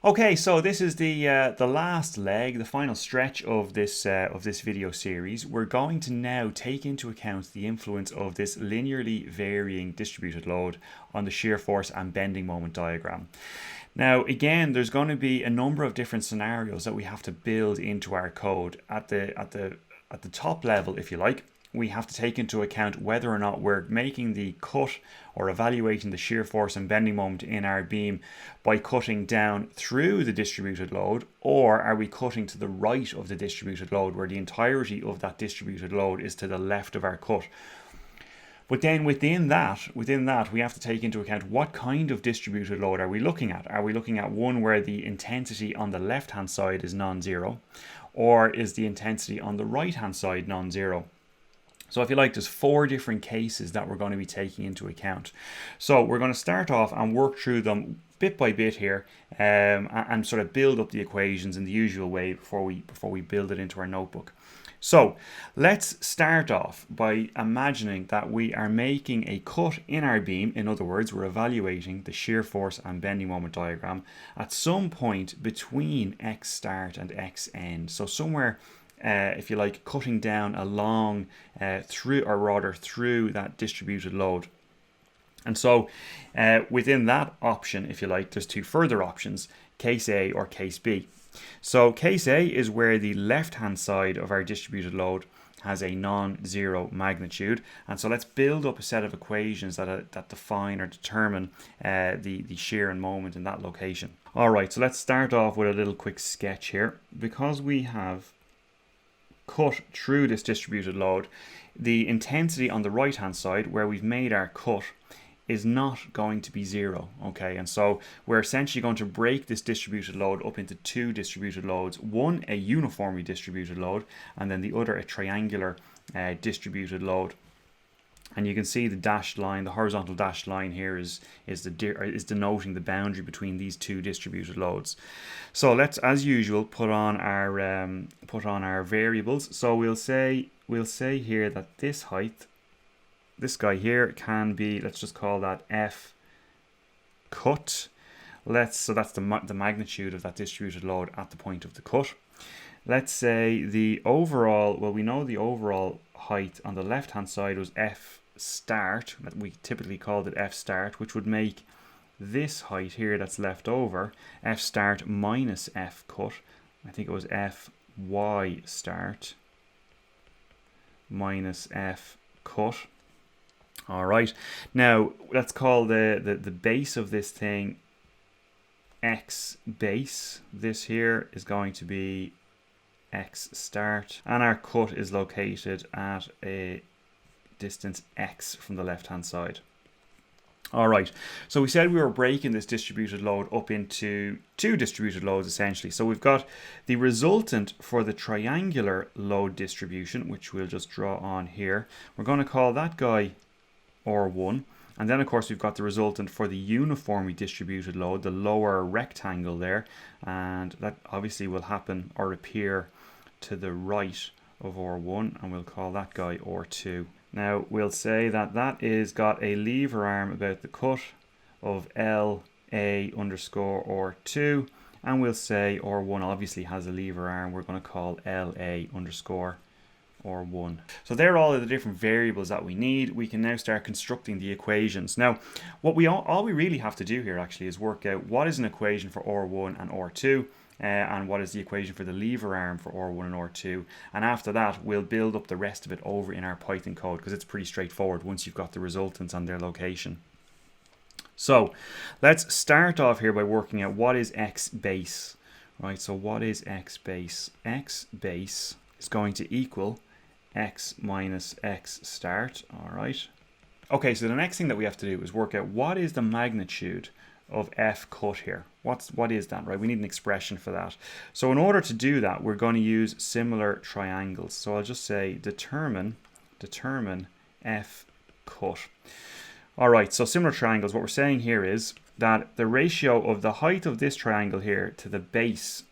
Okay, so this is the last leg, the final stretch of this video series. We're going to now take into account the influence of this linearly varying distributed load on the shear force and bending moment diagram. Now, again, there's going to be a number of different scenarios that we have to build into our code at the top level, if you like. We have to take into account whether or not we're making the cut or evaluating the shear force and bending moment in our beam by cutting down through the distributed load, or are we cutting to the right of the distributed load where the entirety of that distributed load is to the left of our cut. But then within that, we have to take into account what kind of distributed load are we looking at. Are we looking at one where the intensity on the left-hand side is non-zero, or is the intensity on the right-hand side non-zero? So if you like, there's 4 different cases that we're going to be taking into account. So we're going to start off and work through them bit by bit here, and sort of build up the equations in the usual way before we build it into our notebook. So let's start off by imagining that we are making a cut in our beam. In other words, we're evaluating the shear force and bending moment diagram at some point between x start and x end. So somewhere, if you like, cutting down along through that distributed load. And so within that option, if you like, there's 2 further options, case A or case B. So case A is where the left-hand side of our distributed load has a non-zero magnitude. And so let's build up a set of equations that define or determine the shear and moment in that location. All right, so let's start off with a little quick sketch here. Because we have cut through this distributed load, the intensity on the right hand side where we've made our cut is not going to be 0, okay? And so we're essentially going to break this distributed load up into 2 distributed loads, one a uniformly distributed load and then the other a triangular distributed load. And you can see the dashed line, the horizontal dashed line here is denoting the boundary between these 2 distributed loads. So let's, as usual, put on our variables. So we'll say here that this height, this guy here, can be, let's just call that f cut. So that's the magnitude of that distributed load at the point of the cut. Let's say the overall, well, we know the overall height on the left hand side was f start. We typically called it f start, which would make this height here that's left over f start minus f cut. I think it was f y start minus f cut. All right, now let's call the base of this thing x base. This here is going to be x start, and our cut is located at a distance x from the left hand side. All right, so we said we were breaking this distributed load up into 2 distributed loads essentially. So we've got the resultant for the triangular load distribution, which we'll just draw on here. We're going to call that guy R1. And then of course we've got the resultant for the uniformly distributed load, the lower rectangle there, and that obviously will happen or appear to the right of R1, and we'll call that guy R2. Now we'll say that is got a lever arm about the cut of LA underscore R2, and we'll say R1 obviously has a lever arm. We're going to call LA underscore R1. So they're all of the different variables that we need. We can now start constructing the equations. Now, what all we really have to do here actually is work out what is an equation for R1 and R2, and what is the equation for the lever arm for R1 and R2. And after that, we'll build up the rest of it over in our Python code, because it's pretty straightforward once you've got the resultants and their location. So let's start off here by working out what is x base. Right, so what is x base? X base is going to equal x minus x start. All right. Okay, so the next thing that we have to do is work out what is the magnitude of f cut here. What is that, right? We need an expression for that. So in order to do that, we're going to use similar triangles. So I'll just say determine f cut. All right, so similar triangles. What we're saying here is that the ratio of the height of this triangle here to the base,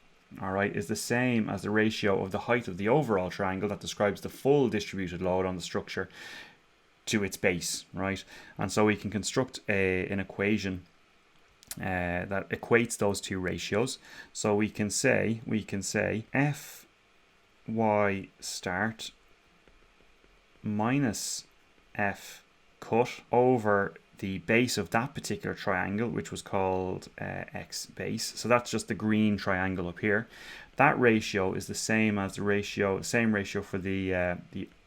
all right, is the same as the ratio of the height of the overall triangle that describes the full distributed load on the structure to its base, right? And so we can construct an equation that equates those two ratios. So we can say Fy start minus F cut over the base of that particular triangle, which was called X base. So that's just the green triangle up here. That ratio is the same as the same ratio for the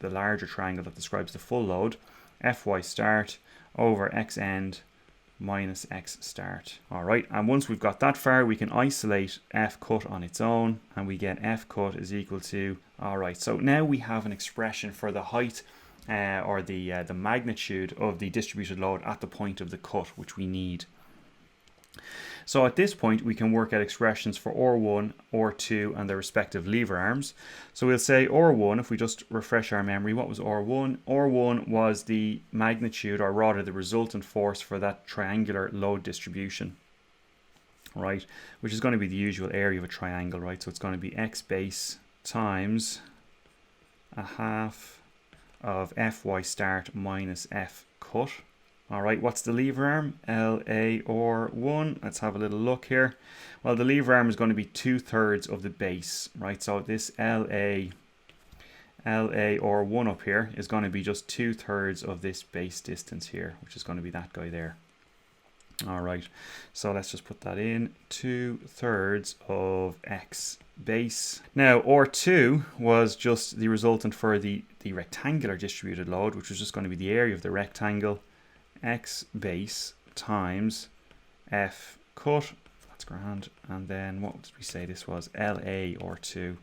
larger triangle that describes the full load. Fy start over X end minus X start. All right, and once we've got that far, we can isolate F cut on its own, and we get F cut is equal to, all right, so now we have an expression for the height or the magnitude of the distributed load at the point of the cut, which we need. So at this point, we can work out expressions for R1, R2, and their respective lever arms. So we'll say R1, if we just refresh our memory, what was R1? R1 was the magnitude, or rather the resultant force for that triangular load distribution, right? Which is going to be the usual area of a triangle, right? So it's going to be X base times a half of Fy start minus F cut. All right, what's the lever arm? LA or 1. Let's have a little look here. Well, the lever arm is going to be 2/3 of the base, right? So this LA or 1 up here is going to be just 2/3 of this base distance here, which is going to be that guy there. All right, so let's just put that in, 2/3 of X base. Now, R2 was just the resultant for the rectangular distributed load, which was just going to be the area of the rectangle, X base times F cut. That's grand. And then what did we say this was? LA or 2,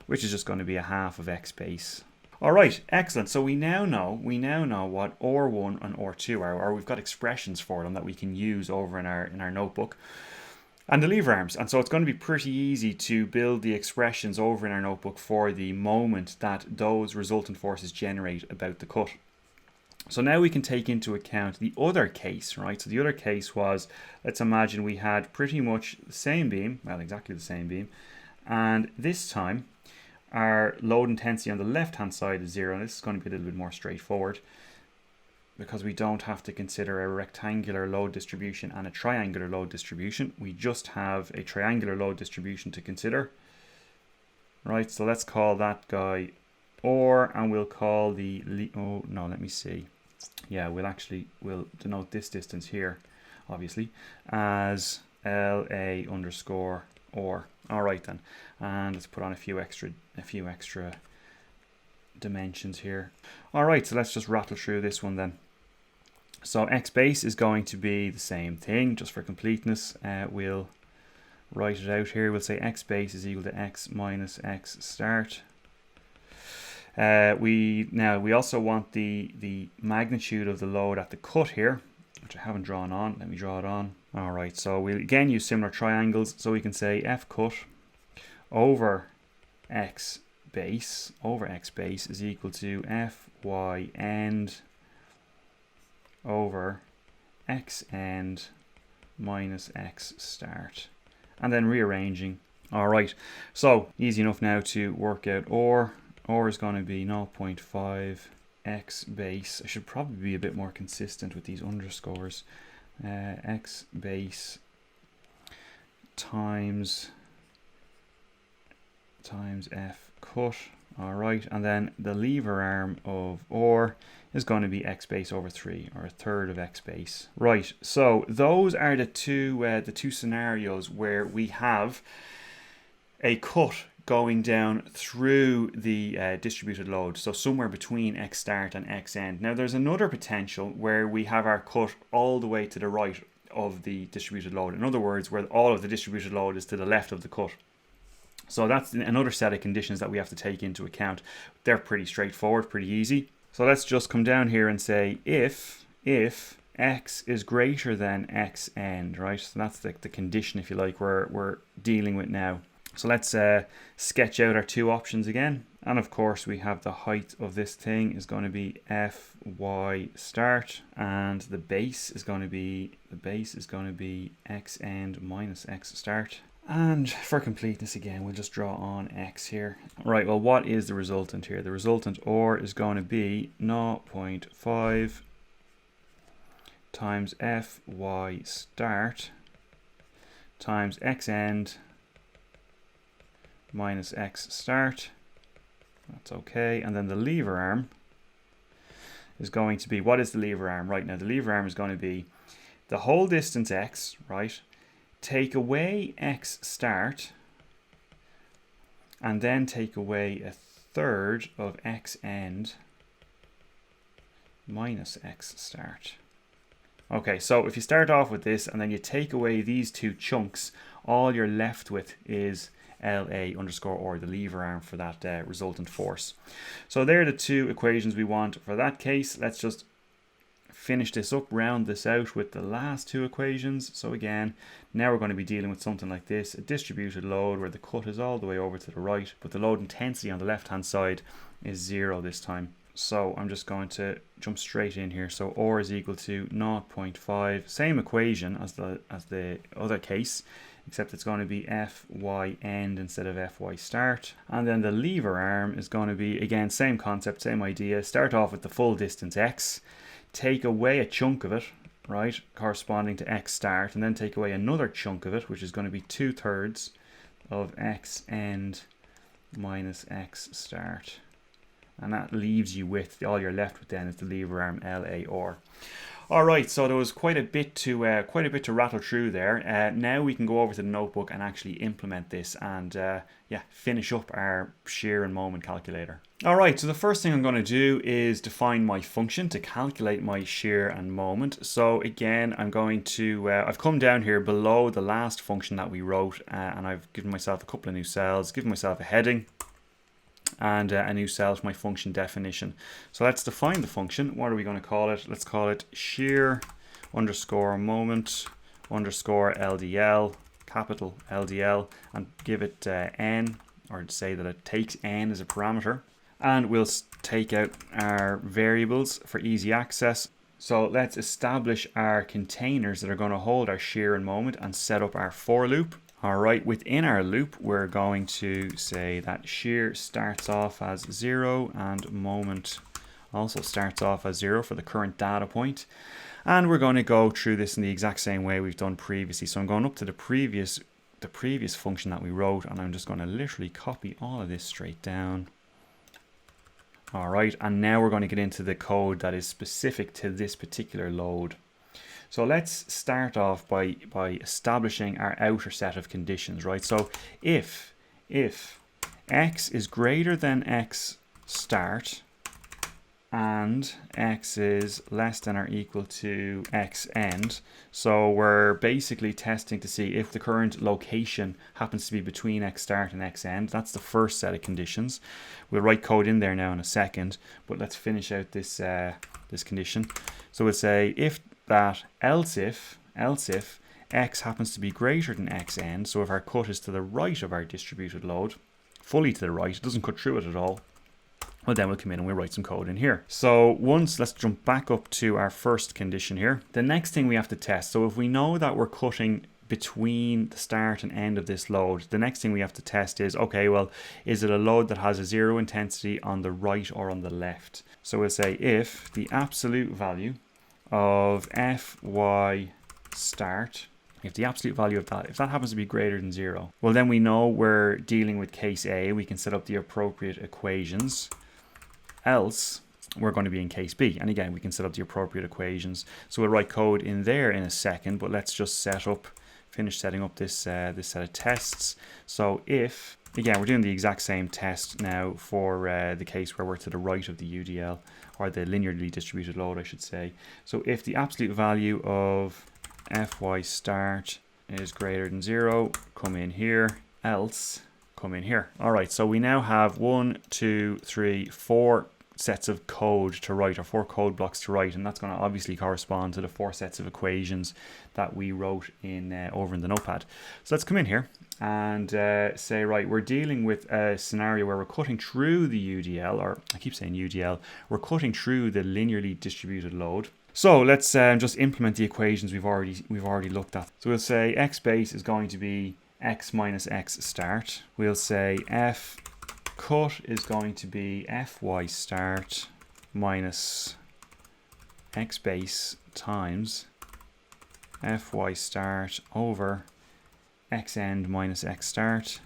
which is just going to be a half of X base. All right, excellent. So we now know what R1 and R2 are, or we've got expressions for them that we can use over in our notebook. And the lever arms. And so it's going to be pretty easy to build the expressions over in our notebook for the moment that those resultant forces generate about the cut. So now we can take into account the other case, right? So the other case was, let's imagine we had pretty much the same beam, well, exactly the same beam, and this time our load intensity on the left-hand side is 0, and this is going to be a little bit more straightforward because we don't have to consider a rectangular load distribution and a triangular load distribution. We just have a triangular load distribution to consider, right? So let's call that guy or, and we'll call we'll denote this distance here, obviously, as LA underscore or. All right then, and let's put on a few extra dimensions here. All right, so let's just rattle through this one then. So X base is going to be the same thing, just for completeness. We'll write it out here. We'll say X base is equal to X minus X start. We also want the magnitude of the load at the cut here, which I haven't drawn on. Let me draw it on. All right, so we'll again use similar triangles. So we can say F cut over X base is equal to Fy end over X end minus X start. And then rearranging. All right, so easy enough now to work out or is going to be 0.5 X base. I should probably be a bit more consistent with these underscores. X base times F cut. All right, and then the lever arm of or is going to be X base over 3, or 1/3 of X base. Right, so those are the two scenarios where we have a cut going down through the distributed load, so somewhere between X start and X end. Now there's another potential where we have our cut all the way to the right of the distributed load. In other words, where all of the distributed load is to the left of the cut. So that's another set of conditions that we have to take into account. They're pretty straightforward, pretty easy. So let's just come down here and say if X is greater than X end, right? So that's the condition, if you like, we're dealing with now. So let's sketch out our two options again. And of course we have the height of this thing is going to be Fy start, and the base is going to be X end minus X start. And for completeness again, we'll just draw on X here. Right, well, what is the resultant here? The resultant or is going to be 0.5 times fy start times x end minus x start. That's okay. And then the lever arm is going to be, what is the lever arm? Right, now the lever arm is going to be the whole distance x, right? Take away x start and then take away a third of x end minus x start. Okay, so if you start off with this and then you take away these two chunks, all you're left with is LA underscore or the lever arm for that resultant force. So they're the two equations we want for that case. Let's just finish this up, round this out with the last two equations. So again, now we're going to be dealing with something like this, a distributed load where the cut is all the way over to the right, but the load intensity on the left hand side is 0 this time. So I'm just going to jump straight in here. So R is equal to 0.5, same equation as the other case, except it's going to be Fy end instead of Fy start. And then the lever arm is going to be, again, same concept, same idea. Start off with the full distance x, take away a chunk of it, right, corresponding to x start, and then take away another chunk of it, which is going to be 2/3 of x end minus x start. And that leaves you with, all you're left with then is the lever arm LAR. All right, so there was quite a bit to rattle through there. Now we can go over to the notebook and actually implement this and yeah, finish up our shear and moment calculator. All right, so the first thing I'm going to do is define my function to calculate my shear and moment. So again, I'm going to, I've come down here below the last function that we wrote and I've given myself a couple of new cells, given myself a heading and a new cell for my function definition. So let's define the function. What are we going to call it? Let's call it shear underscore moment underscore LDL, capital LDL, and give it n, or say that it takes n as a parameter. And we'll take out our variables for easy access. So let's establish our containers that are going to hold our shear and moment and set up our for loop. All right, within our loop, we're going to say that shear starts off as 0 and moment also starts off as 0 for the current data point. And we're going to go through this in the exact same way we've done previously. So I'm going up to the previous function that we wrote, and I'm just going to literally copy all of this straight down. All right, and now we're going to get into the code that is specific to this particular load. So let's start off by establishing our outer set of conditions, right? So if x is greater than x start and x is less than or equal to x end, so we're basically testing to see if the current location happens to be between x start and x end. That's the first set of conditions. We'll write code in there now in a second, but let's finish out this this condition. So we'll say if that else if x happens to be greater than x end, so if our cut is to the right of our distributed load, fully to the right, it doesn't cut through it at all, well then we'll come in and we'll write some code in here. So let's jump back up to our first condition here. The next thing we have to test, so if we know that we're cutting between the start and end of this load, the next thing we have to test is, okay, well, is it a load that has a 0 intensity on the right or on the left? So we'll say if the absolute value of Fy start, if the absolute value of that, if that happens to be greater than 0, well then we know we're dealing with case A. We can set up the appropriate equations. Else we're going to be in case B, and again we can set up the appropriate equations. So we'll write code in there in a second, but let's just finish setting up this this set of tests. So if, again, we're doing the exact same test now for the case where we're to the right of the UDL, or the linearly distributed load, I should say. So if the absolute value of Fy start is greater than 0, come in here, else come in here. All right, so we now have 1, 2, 3, 4 sets of code to write, or 4 code blocks to write, and that's going to obviously correspond to the 4 sets of equations that we wrote in over in the notepad. So let's come in here and say, right, we're dealing with a scenario where we're cutting through the UDL, or I keep saying UDL, we're cutting through the linearly distributed load. So let's just implement the equations we've already looked at. So we'll say x base is going to be x minus x start. We'll say f cut is going to be Fy start minus x base times fy start over x end minus x start.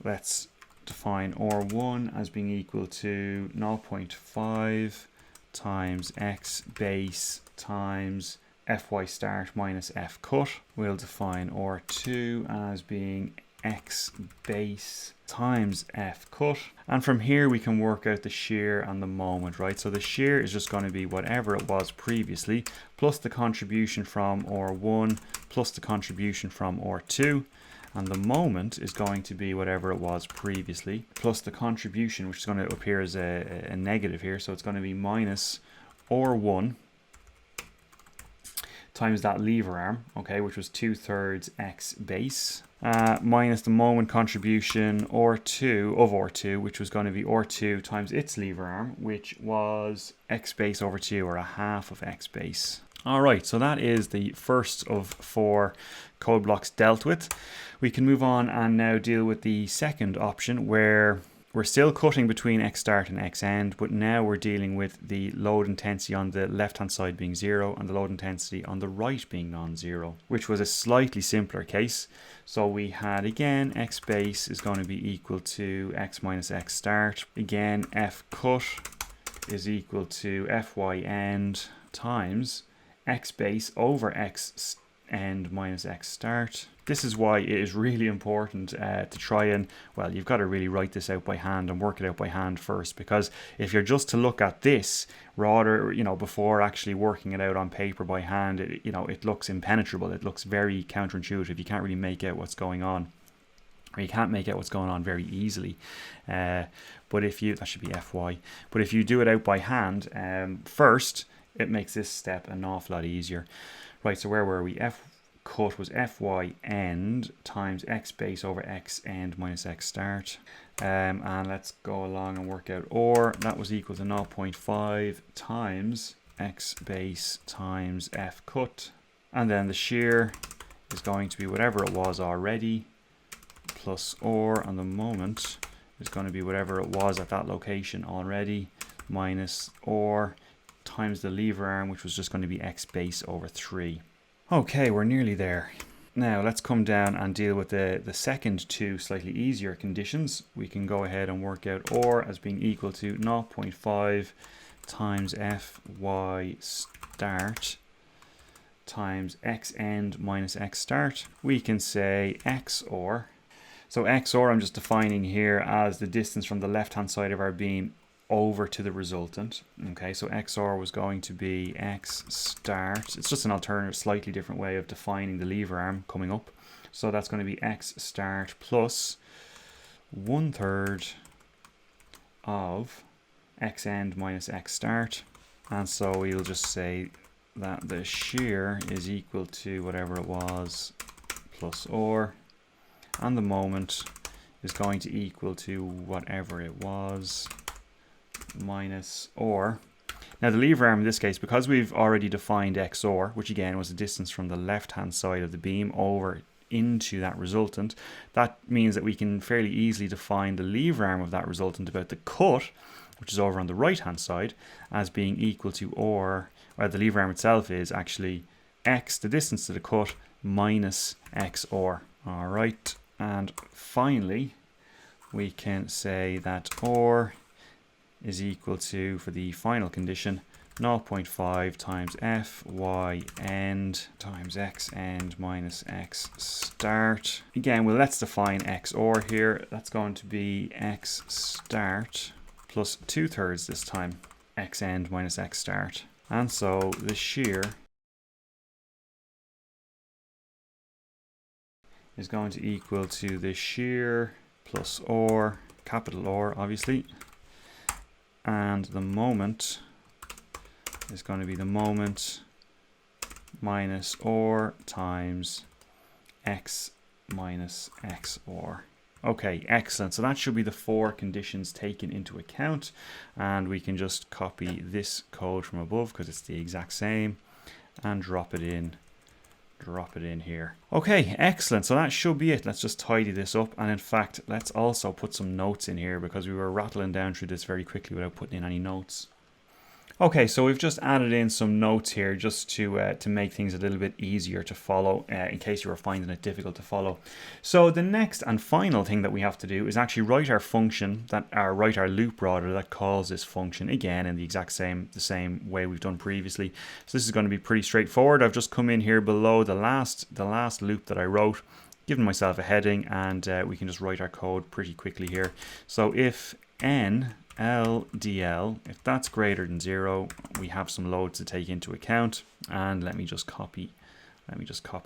Let's define R1 as being equal to 0.5 times x base times fy start minus f cut. We'll define R2 as being x base times f cut, and from here we can work out the shear and the moment, right? So the shear is just going to be whatever it was previously plus the contribution from R1 plus the contribution from R2, and the moment is going to be whatever it was previously plus the contribution, which is going to appear as a negative here, so it's going to be minus R1 times that lever arm, okay, which was 2/3 x base, minus the moment contribution R2, which was going to be R2 times its lever arm, which was x base over 2, or a half of x base. All right, so that is the first of 4 code blocks dealt with. We can move on and now deal with the second option, where we're still cutting between x start and x end, but now we're dealing with the load intensity on the left-hand side being 0 and the load intensity on the right being non-zero, which was a slightly simpler case. So we had, again, x base is going to be equal to x minus x start. Again, f cut is equal to fy end times x base over x end minus x start. This is why it is really important to try and, well, you've got to really write this out by hand and work it out by hand first, because if you're just to look at this rather, before actually working it out on paper by hand, it looks impenetrable. It looks very counterintuitive. You can't really make out what's going on, or you can't make out what's going on very easily. But if you, that should be fy, but if you do it out by hand first, it makes this step an awful lot easier. Right, so where were we? F cut was fy end times x base over x end minus x start. And let's go along and work out or. That was equal to 0.5 times x base times f cut. And then the shear is going to be whatever it was already plus or, and the moment is going to be whatever it was at that location already minus or times the lever arm, which was just going to be x base over 3. Okay, we're nearly there. Now let's come down and deal with the second 2 slightly easier conditions. We can go ahead and work out or as being equal to 0.5 times fy start times x end minus x start. We can say XOR. So XOR I'm just defining here as the distance from the left hand side of our beam over to the resultant. Okay, so XOR was going to be x start. It's just an alternative, slightly different way of defining the lever arm coming up. So that's going to be x start plus 1/3 of x end minus x start. And so we'll just say that the shear is equal to whatever it was plus or, and the moment is going to equal to whatever it was minus or. Now the lever arm in this case, because we've already defined XOR, which again was the distance from the left hand side of the beam over into that resultant, that means that we can fairly easily define the lever arm of that resultant about the cut, which is over on the right hand side, as being equal to or the lever arm itself is actually x, the distance to the cut, minus XOR. All right, and finally we can say that or is equal to, for the final condition, 0.5 times fy end times x end minus x start. Again, well, let's define XOR here. That's going to be x start plus 2/3 this time, x end minus x start. And so the shear is going to equal to the shear plus or, capital or obviously, and the moment is going to be the moment minus or times x minus XOR. Okay, excellent. So that should be the 4 conditions taken into account, and we can just copy this code from above because it's the exact same and drop it in here. Okay, excellent. So that should be it. Let's just tidy this up, and in fact let's also put some notes in here because we were rattling down through this very quickly without putting in any notes. Okay, so we've just added in some notes here just to make things a little bit easier to follow in case you were finding it difficult to follow. So the next and final thing that we have to do is actually write our function, write our loop rather, that calls this function again in the same way we've done previously. So this is going to be pretty straightforward. I've just come in here below the last loop that I wrote, given myself a heading, and we can just write our code pretty quickly here. So if n LDL, if that's greater than 0, we have some loads to take into account. And let me just copy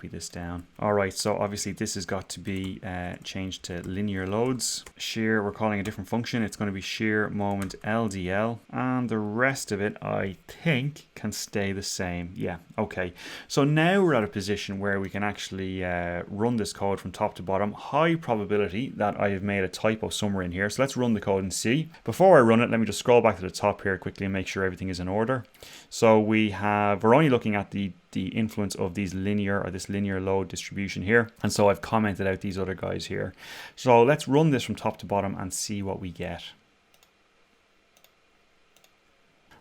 this down. All right, so obviously this has got to be changed to linear loads. Shear, we're calling a different function. It's going to be shear moment LDL, and the rest of it, I think, can stay the same. Yeah, okay. So now we're at a position where we can actually run this code from top to bottom. High probability that I have made a typo somewhere in here. So let's run the code and see. Before I run it, let me just scroll back to the top here quickly and make sure everything is in order. So we're only looking at the influence of this linear load distribution here, and so I've commented out these other guys here. So let's run this from top to bottom and see what we get.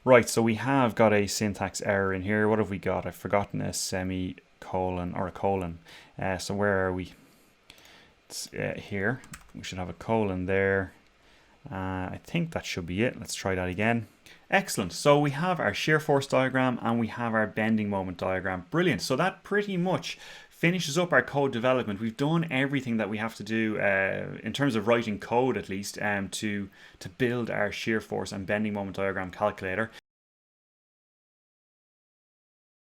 Right, so we have got a syntax error in here. What have we got? I've forgotten a semicolon or a colon. So where are we? It's here. We should have a colon there. I think that should be it. Let's try that again. Excellent. So we have our shear force diagram and we have our bending moment diagram. Brilliant. So that pretty much finishes up our code development. We've done everything that we have to do in terms of writing code, at least, to build our shear force and bending moment diagram calculator.